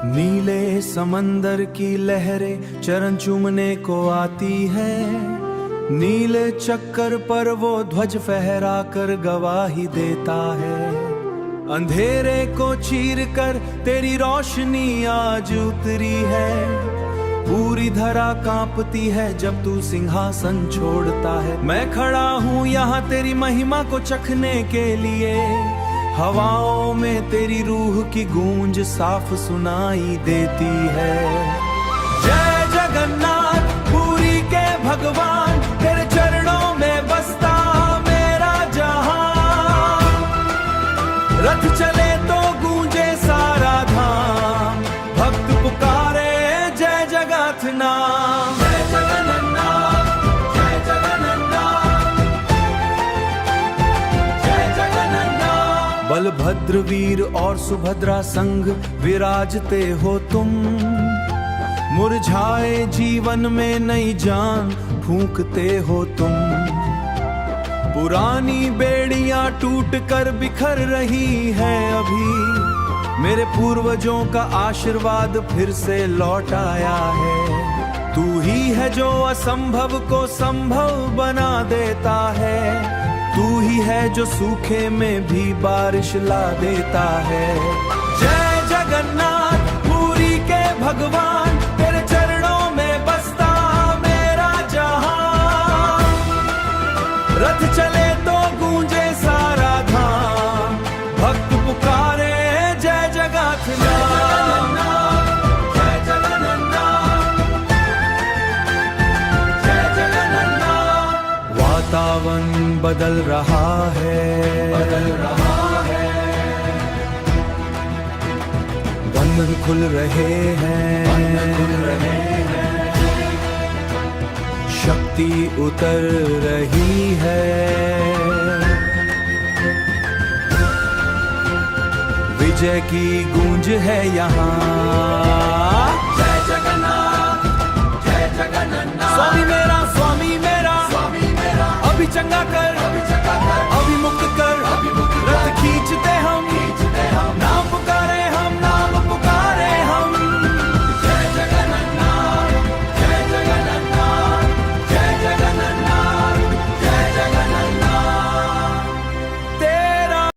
नीले समंदर की लहरें चरण चूमने को आती है, नीले चक्कर पर वो ध्वज फहरा कर गवाही देता है। अंधेरे को चीर कर तेरी रोशनी आज उतरी है, पूरी धरा कांपती है जब तू सिंहासन छोड़ता है। मैं खड़ा हूँ यहाँ तेरी महिमा को चखने के लिए, हवाओं में तेरी रूह की गूंज साफ सुनाई देती है। जय जगन्नाथ पुरी के भगवान, तेरे चरणों में बसता मेरा जहां। रथ चले तो गूंजे सारा धाम, भक्त पुकारे जय जगन्नाथ नाम। जय जगन्नाथ, जय जगन्नाथ, जय जगन्नाथ। बलभद्र वीर और सुभद्रा संग विराजते हो तुम, मुरझाए जीवन में नई जान फूंकते हो तुम। पुरानी बेड़ियां टूट कर बिखर रही है अभी, मेरे पूर्वजों का आशीर्वाद फिर से लौट आया है। तू ही है जो असंभव को संभव बना देता है, तू ही है जो सूखे में भी बारिश ला देता है। जय जगन्नाथ पुरी के भगवान, तेरे चरणों में बसता मेरा जहां। रथ चले तो गूंजे सारा धाम, भक्त पुकारे जय जगन्नाथ नाम। जय जगन्नाथ, जय जगन्नाथ। वातावरण बदल रहा है, बदल रहा है। बंधन खुल रहे हैं, शक्ति उतर रही है। विजय की गूंज है यहाँ। जय जगन्नाथ, जय जगन्नाथ। स्वामी मेरा, स्वामी मेरा, स्वामी मेरा। अभी चंगा कर, अभी मुक्त कर, रथ खींच